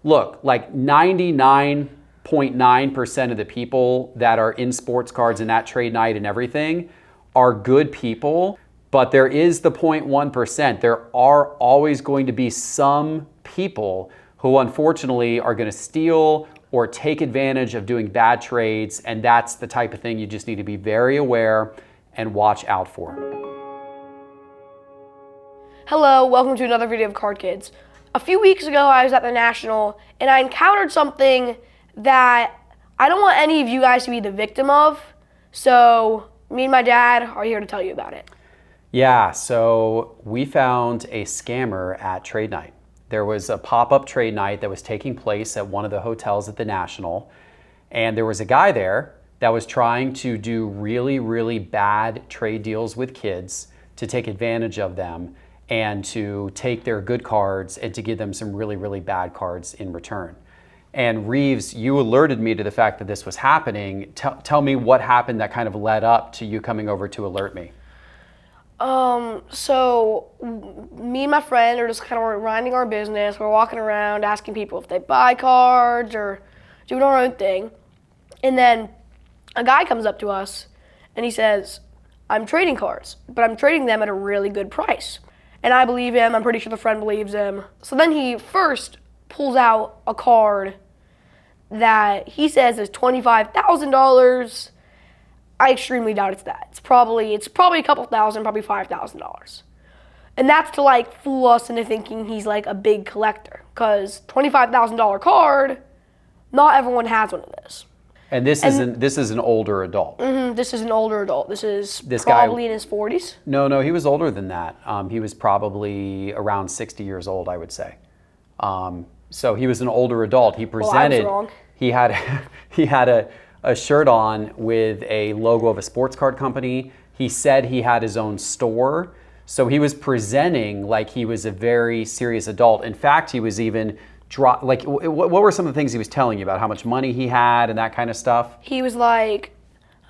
look, like 99.9% of the people that are in sports cards and at trade night and everything are good people, but there is the 0.1%. There are always going to be some people who unfortunately are going to steal or take advantage of doing bad trades, and that's the type of thing you just need to be very aware and watch out for. Hello, welcome to another video of Card Kids. A few weeks ago I was at the National and I encountered something that I don't want any of you guys to be the victim of, so me and my dad are here to tell you about it. Yeah, so we found a scammer at trade night. There was a pop-up trade night that was taking place at one of the hotels at the National, and there was a guy there that was trying to do really, really bad trade deals with kids to take advantage of them and to take their good cards and to give them some really, really bad cards in return. And Reeves, you alerted me to the fact that this was happening. Tell me what happened that kind of led up to you coming over to alert me. So me and my friend are just kind of minding our business. We're walking around asking people if they buy cards or doing our own thing. And then a guy comes up to us and he says, I'm trading cards, but I'm trading them at a really good price. And I believe him, I'm pretty sure the friend believes him. So then he first pulls out a card that he says is $25,000. I extremely doubt it's that. It's probably a couple thousand, probably $5,000. And that's to like fool us into thinking he's like a big collector, because $25,000 card, not everyone has one of this. And this is an older adult. Mm-hmm, this is an older adult. This This probably guy, in his 40s. No, he was older than that. He was probably around 60 years old, I would say. So he was an older adult. He presented. Well, I was wrong. He had a shirt on with a logo of a sports card company. He said he had his own store. So he was presenting like he was a very serious adult. In fact, he was even what were some of the things he was telling you about how much money he had and that kind of stuff? He was like,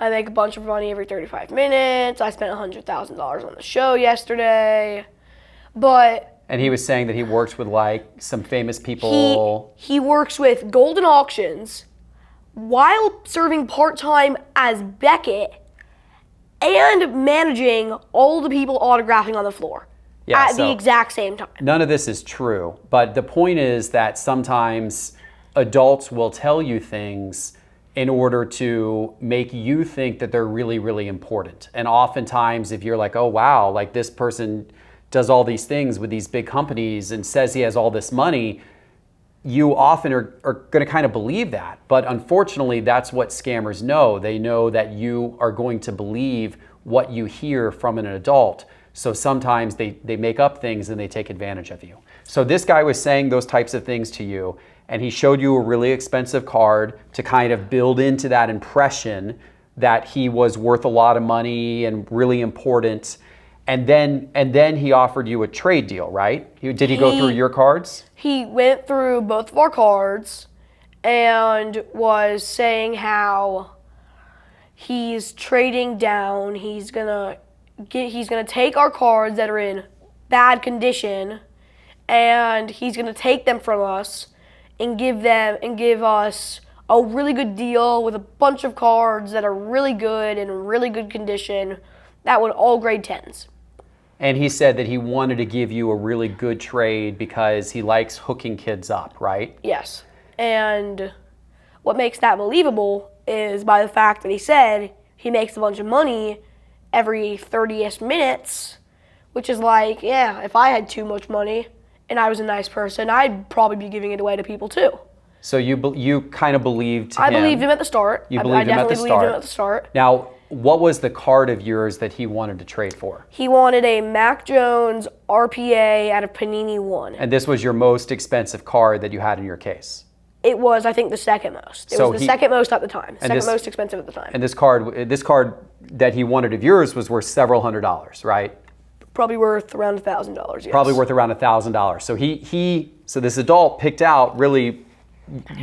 I make a bunch of money every 35 minutes. I spent $100,000 on the show yesterday. And he was saying that he works with like some famous people. He works with Golden Auctions while serving part-time as Beckett and managing all the people autographing on the floor at the exact same time. None of this is true, but the point is that sometimes adults will tell you things in order to make you think that they're really, really important. And oftentimes if you're like, oh wow, like this person does all these things with these big companies and says he has all this money, you often are going to kind of believe that. But unfortunately, that's what scammers know. They know that you are going to believe what you hear from an adult. So sometimes they make up things and they take advantage of you. So this guy was saying those types of things to you, and he showed you a really expensive card to kind of build into that impression that he was worth a lot of money and really important. And then he offered you a trade deal, right? Did he go through your cards? He went through both of our cards and was saying how he's trading down. He's gonna take our cards that are in bad condition, and he's gonna take them from us and give us a really good deal with a bunch of cards that are really good and in really good condition that would all grade 10s. And he said that he wanted to give you a really good trade because he likes hooking kids up, right? Yes. And what makes that believable is by the fact that he said he makes a bunch of money every 30-ish minutes, which is like, yeah, if I had too much money and I was a nice person, I'd probably be giving it away to people too. So you kind of believed him. I believed him at the start. You believed him at the start. I definitely believed him at the start. Now, what was the card of yours that he wanted to trade for? He wanted a Mac Jones RPA out of Panini 1. And this was your most expensive card that you had in your case? It was, I think, the second most. It was the second most at the time. Second most expensive at the time. And this card that he wanted of yours was worth several $100s, right? Probably worth around $1,000, yes. Probably worth around $1,000. So this adult picked out really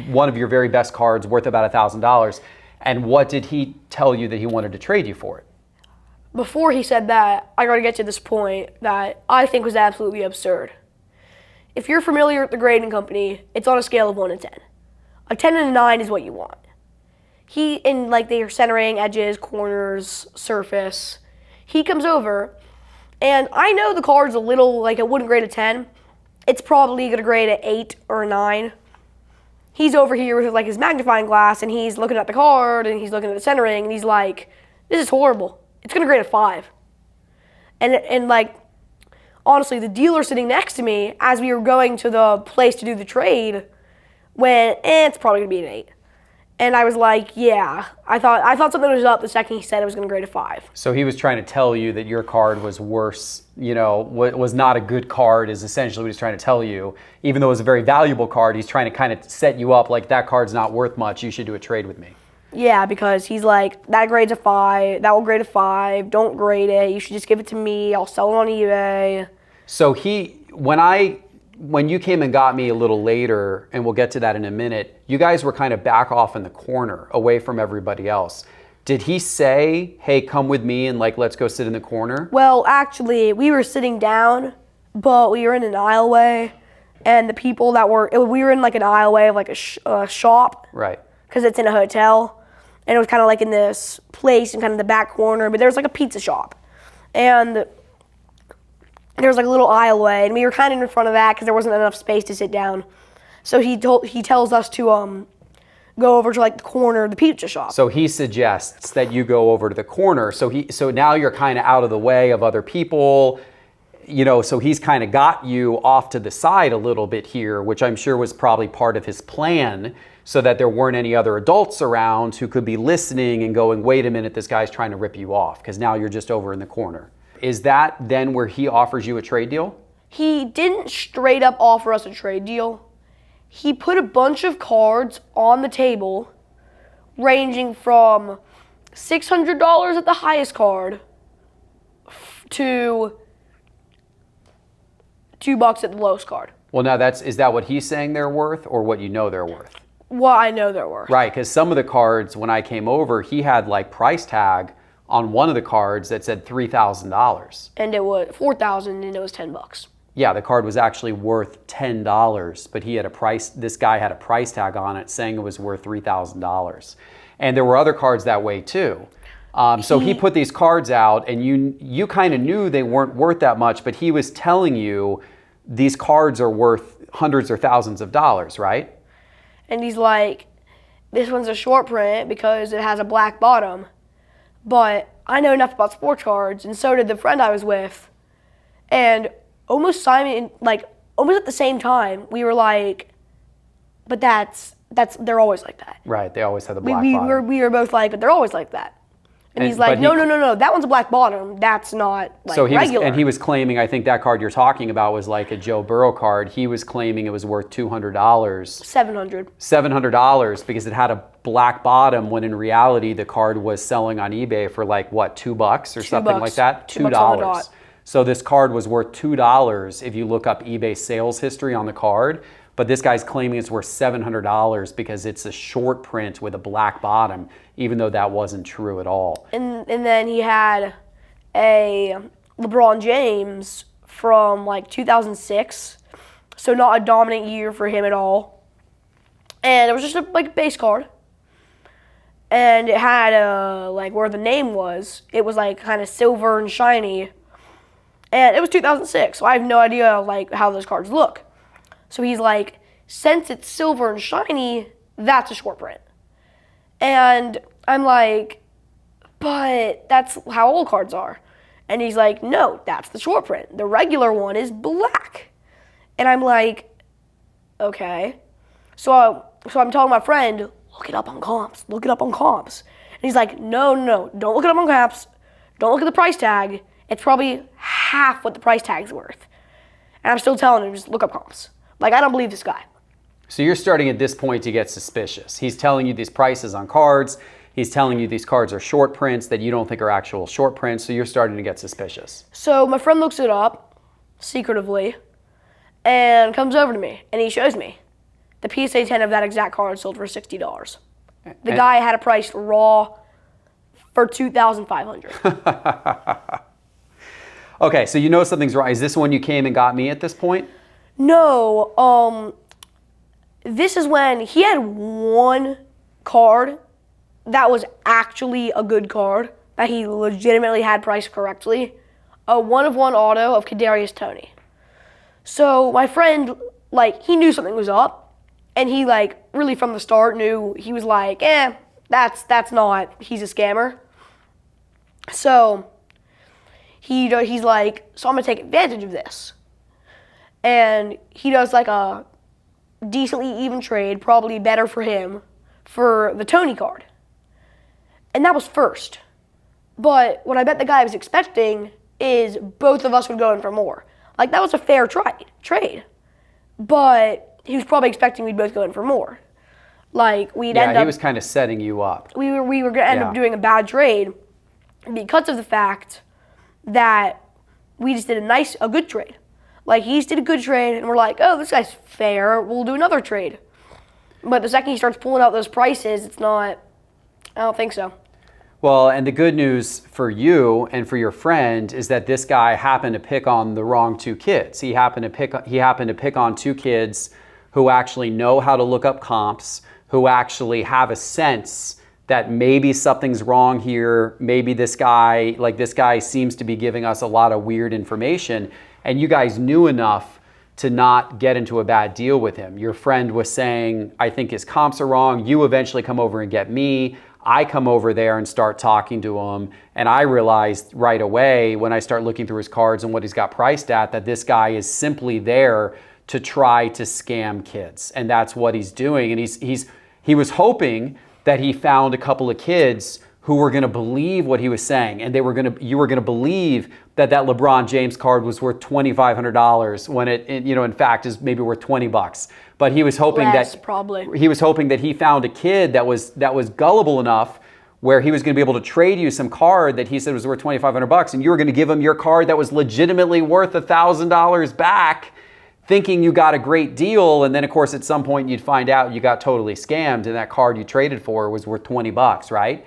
one of your very best cards worth about $1,000. And what did he tell you that he wanted to trade you for it? Before he said that, I got to get to this point that I think was absolutely absurd. if you're familiar with the grading company, it's on a scale of 1 to 10. A 10 and a 9 is what you want. They are centering, edges, corners, surface. He comes over, and I know the card's a little, it wouldn't grade a 10. It's probably going to grade an 8 or a 9. He's over here with his magnifying glass, and he's looking at the card, and he's looking at the centering, and he's like, this is horrible. It's going to grade a 5. And honestly, the dealer sitting next to me, as we were going to the place to do the trade, went, it's probably going to be an 8. And I was like, yeah. I thought something was up the second he said it was going to grade a 5. So he was trying to tell you that your card was worse, was not a good card, is essentially what he's trying to tell you. Even though it was a very valuable card, he's trying to kind of set you up like, that card's not worth much, you should do a trade with me. Yeah, because he's like, that grades a 5, that will grade a 5, don't grade it, you should just give it to me, I'll sell it on eBay. So when you came and got me a little later, and we'll get to that in a minute, you guys were kind of back off in the corner, away from everybody else. Did he say, hey, come with me and let's go sit in the corner? Well, actually, we were sitting down, but we were in an aisleway, and the people we were in an aisleway of a shop. Right. Because it's in a hotel, and it was kind of in this place in kind of the back corner, but there was a pizza shop. And there was a little aisleway, and we were kind of in front of that because there wasn't enough space to sit down. So he tells us to go over to the corner of the pizza shop. So he suggests that you go over to the corner. So now you're kind of out of the way of other people. So he's kind of got you off to the side a little bit here, which I'm sure was probably part of his plan, so that there weren't any other adults around who could be listening and going, wait a minute, this guy's trying to rip you off, because now you're just over in the corner. Is that then where he offers you a trade deal? He didn't straight up offer us a trade deal. He put a bunch of cards on the table, ranging from $600 at the highest card to $2 at the lowest card. Well, now is that what he's saying they're worth, or what they're worth? Well, I know they're worth. Right, because some of the cards, when I came over, he had price tag on one of the cards that said $3,000. And it was $4,000, and it was $10. Yeah, the card was actually worth $10, but this guy had a price tag on it saying it was worth $3,000. And there were other cards that way too. So he put these cards out, and you kind of knew they weren't worth that much, but he was telling you these cards are worth hundreds or thousands of dollars, right? And he's like, this one's a short print because it has a black bottom. But I know enough about sports cards, and so did the friend I was with. And almost at the same time, we were like, but they're always like that. Right, they always have the black bottom. We were both like, but they're always like that. And he's like, no, that one's a black bottom. That's not regular. He was claiming, I think that card you're talking about was a Joe Burrow card. He was claiming it was worth $200. $700 because it had a black bottom, when in reality the card was selling on eBay for $2 or something like that? $2. So this card was worth $2 if you look up eBay sales history on the card. But this guy's claiming it's worth $700 because it's a short print with a black bottom, even though that wasn't true at all. And then he had a LeBron James from 2006, so not a dominant year for him at all. And it was just a base card. And it had where the name was, it was kind of silver and shiny. And it was 2006, so I have no idea how those cards look. So he's like, since it's silver and shiny, that's a short print. And I'm like, but that's how all cards are. And he's like, no, that's the short print. The regular one is black. And I'm like, okay. So I'm telling my friend, look it up on comps. Look it up on comps. And he's like, no, don't look it up on comps. Don't look at the price tag. It's probably half what the price tag's worth. And I'm still telling him, just look up comps. I don't believe this guy. So you're starting at this point to get suspicious. He's telling you these prices on cards. He's telling you these cards are short prints that you don't think are actual short prints. So you're starting to get suspicious. So my friend looks it up secretively and comes over to me, and he shows me the PSA 10 of that exact card sold for $60. The guy had a price raw for $2,500. Okay, so you know something's wrong. Is this when you came and got me at this point? No, this is when he had one card that was actually a good card that he legitimately had priced correctly. A 1-of-1 auto of Kadarius Toney. So my friend, like, he knew something was up, and he, like, really from the start knew, he was like, that's not, he's a scammer. So he's like, so I'm gonna take advantage of this. And he does like a decently even trade, probably better for him, for the Tony card. And that was first. But what I bet the guy was expecting is both of us would go in for more. Like, that was a fair trade. But he was probably expecting we'd both go in for more. Like, we'd end up... Yeah, he was kind of setting you up. We were going to end up doing a bad trade because of the fact that we just did a good trade. Like, he just did a good trade, and we're like, oh, this guy's fair, we'll do another trade. But the second he starts pulling out those prices, it's not, I don't think so. Well, and the good news for you and for your friend is that this guy happened to pick on the wrong two kids. He happened to pick on two kids who actually know how to look up comps, who actually have a sense that maybe something's wrong here. Maybe this guy seems to be giving us a lot of weird information. And you guys knew enough to not get into a bad deal with him. Your friend was saying, I think his comps are wrong. You eventually come over and get me. I come over there and start talking to him. And I realized right away when I start looking through his cards and what he's got priced at, that this guy is simply there to try to scam kids. And that's what he's doing. And he was hoping that he found a couple of kids who were going to believe what he was saying, and you were going to believe that LeBron James card was worth $2,500 when it in fact is maybe worth $20. But he was hoping he was hoping that he found a kid that was gullible enough where he was going to be able to trade you some card that he said was worth $2,500, and you were going to give him your card that was legitimately worth $1,000 back, thinking you got a great deal. And then of course at some point you'd find out you got totally scammed, and that card you traded for was worth $20, right?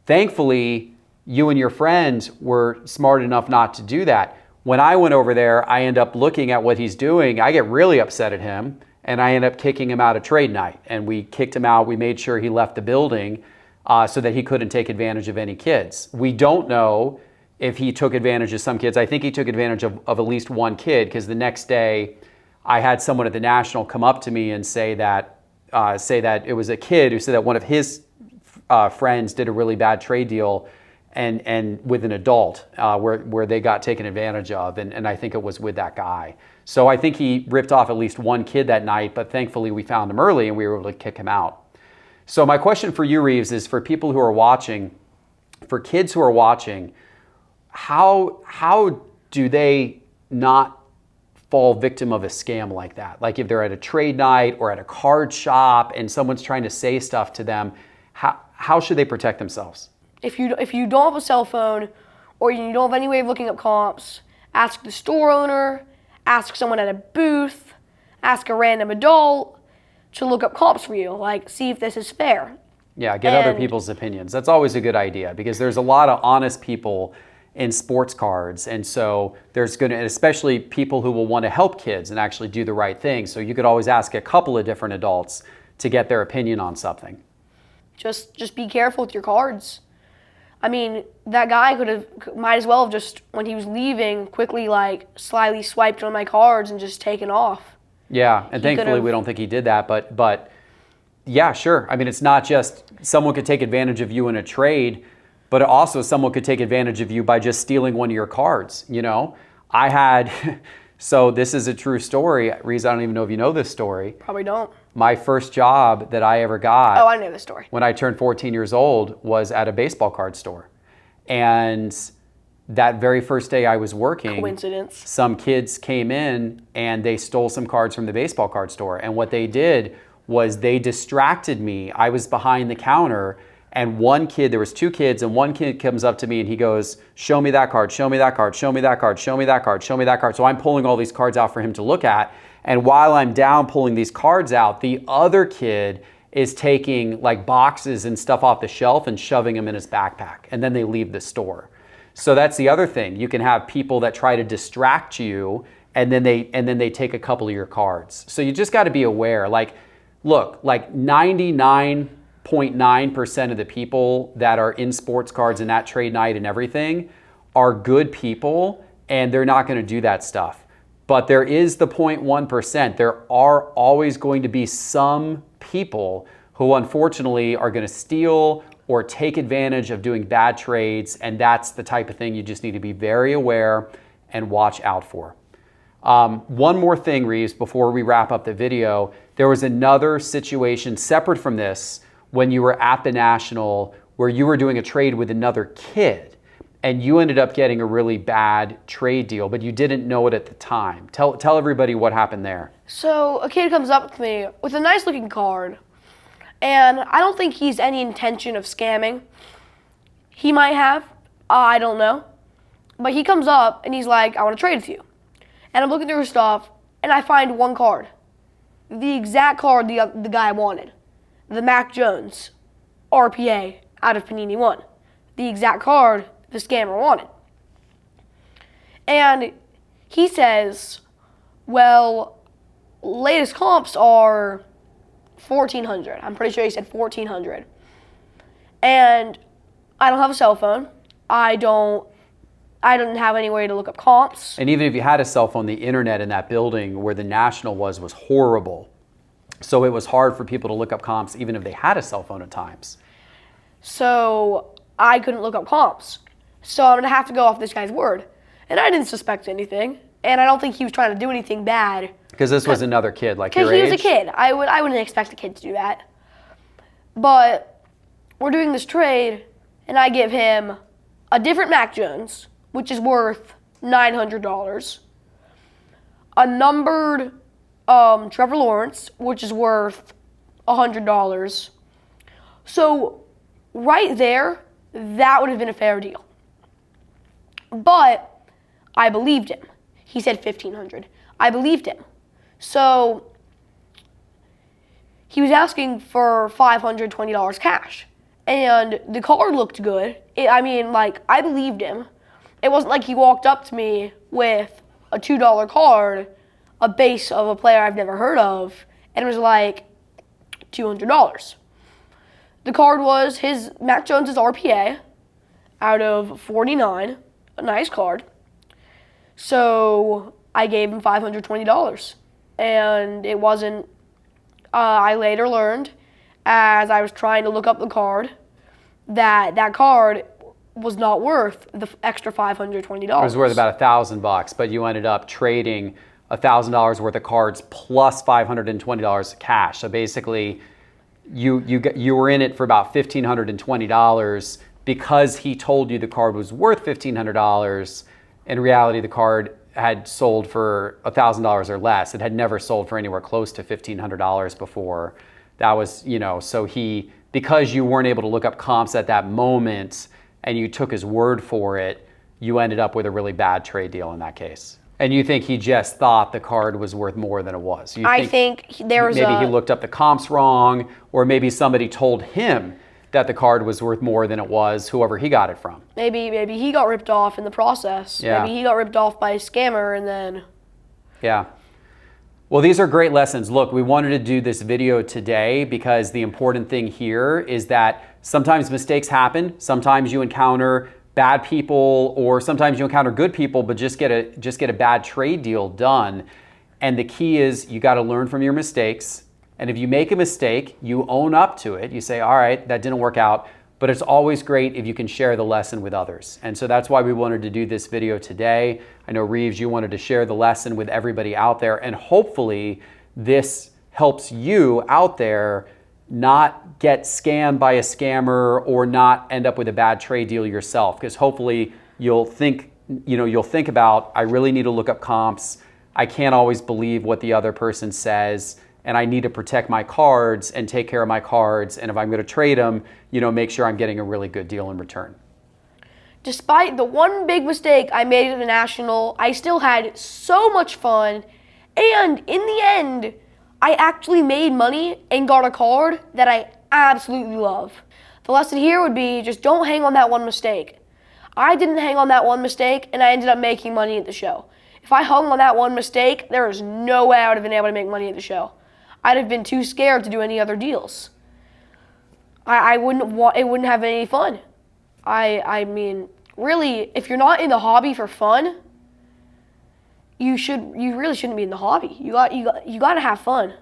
Thankfully, you and your friend were smart enough not to do that. When I went over there, I end up looking at what he's doing. I get really upset at him, and I end up kicking him out of trade night. And we kicked him out. We made sure he left the building so that he couldn't take advantage of any kids. We don't know if he took advantage of some kids. I think he took advantage of at least one kid, because the next day I had someone at the National come up to me and say that it was a kid who said that one of his friends did a really bad trade deal and with an adult where they got taken advantage of, and I think it was with that guy. So I think he ripped off at least one kid that night, but thankfully we found him early and we were able to kick him out. So my question for you, Reeves, is for people who are watching, for kids who are watching, how do they not fall victim of a scam like that? Like if they're at a trade night or at a card shop and someone's trying to say stuff to them, how should they protect themselves? If you don't have a cell phone or you don't have any way of looking up comps, ask the store owner, ask someone at a booth, ask a random adult to look up comps for you. Like, see if this is fair. Yeah, get other people's opinions. That's always a good idea, because there's a lot of honest people in sports cards, and so and especially people who will want to help kids and actually do the right thing. So you could always ask a couple of different adults to get their opinion on something. Just be careful with your cards. I mean, that guy might as well have just, when he was leaving, quickly slyly swiped one of my cards and just taken off. Yeah, and thankfully we don't think he did that, but yeah, sure. I mean, it's not just someone could take advantage of you in a trade, but also someone could take advantage of you by just stealing one of your cards. I had, so this is a true story. Reese, I don't even know if you know this story. Probably don't. My first job that I ever got. Oh, I know this story. When I turned 14 years old was at a baseball card store. And that very first day I was working, coincidence, some kids came in and they stole some cards from the baseball card store. And what they did was they distracted me. I was behind the counter, and there was two kids, and one kid comes up to me and he goes, show me that card, show me that card, show me that card, show me that card, show me that card. So I'm pulling all these cards out for him to look at. And while I'm down pulling these cards out, the other kid is taking boxes and stuff off the shelf and shoving them in his backpack. And then they leave the store. So that's the other thing. You can have people that try to distract you and then they take a couple of your cards. So you just got to be aware. Like, look, like 99.9% of the people that are in sports cards and that trade night and everything are good people, and they're not going to do that stuff. But there is the 0.1%. There are always going to be some people who unfortunately are going to steal or take advantage of doing bad trades, and that's the type of thing you just need to be very aware and watch out for. One more thing, Reeves, before we wrap up the video. There was another situation separate from this when you were at the National where you were doing a trade with another kid, and you ended up getting a really bad trade deal, but you didn't know it at the time. Tell everybody what happened there. So a kid comes up to me with a nice looking card, and I don't think he's any intention of scamming. He might have, I don't know. But he comes up and he's like, I want to trade with you. And I'm looking through his stuff, and I find one card. The exact card the guy wanted. The Mac Jones RPA out of Panini 1. The exact card the scammer wanted. And he says, well, latest comps are 1,400. I'm pretty sure he said 1,400. And I don't have a cell phone. I didn't have any way to look up comps. And even if you had a cell phone, the internet in that building where the National was horrible. So it was hard for people to look up comps even if they had a cell phone at times. So I couldn't look up comps. So I'm going to have to go off this guy's word. And I didn't suspect anything. And I don't think he was trying to do anything bad. Because this was another kid like your age? Because he was a kid. I wouldn't expect a kid to do that. But we're doing this trade, and I give him a different Mac Jones, which is worth $900. A numbered Trevor Lawrence, which is worth $100. So right there, that would have been a fair deal. But I believed him. He said $1,500. I believed him. So he was asking for $520 cash. And the card looked good. I believed him. It wasn't like he walked up to me with a $2 card, a base of a player I've never heard of, and it was like $200. The card was his Mac Jones's RPA out of 49, a nice card. So I gave him $520. And it wasn't, I later learned, as I was trying to look up the card, that card was not worth the extra $520. It was worth about $1,000, but you ended up trading $1,000 worth of cards plus $520 cash. So basically, you were in it for about $1,520 because he told you the card was worth $1,500. In reality, the card had sold for $1,000 or less. It had never sold for anywhere close to $1,500 before. That was, so because you weren't able to look up comps at that moment and you took his word for it, you ended up with a really bad trade deal in that case. And you think he just thought the card was worth more than it was? I think there was maybe he looked up the comps wrong, or maybe somebody told him that the card was worth more than it was, whoever he got it from. Maybe he got ripped off in the process. Yeah. Maybe he got ripped off by a scammer and then... Yeah. Well, these are great lessons. Look, we wanted to do this video today because the important thing here is that sometimes mistakes happen. Sometimes you encounter bad people, or sometimes you encounter good people, but just get a bad trade deal done. And the key is you got to learn from your mistakes. And if you make a mistake, you own up to it. You say, all right, that didn't work out. But it's always great if you can share the lesson with others. And so that's why we wanted to do this video today. I know, Reeves, you wanted to share the lesson with everybody out there. And hopefully this helps you out there not get scammed by a scammer or not end up with a bad trade deal yourself. Because hopefully you'll think about, I really need to look up comps. I can't always believe what the other person says. And I need to protect my cards and take care of my cards. And if I'm going to trade them, make sure I'm getting a really good deal in return. Despite the one big mistake I made at the National, I still had so much fun. And in the end, I actually made money and got a card that I absolutely love. The lesson here would be just don't hang on that one mistake. I didn't hang on that one mistake, and I ended up making money at the show. If I hung on that one mistake, there is no way I would have been able to make money at the show. I'd have been too scared to do any other deals. I wouldn't have any fun. I mean, really, if you're not in the hobby for fun, you really shouldn't be in the hobby. You got to have fun.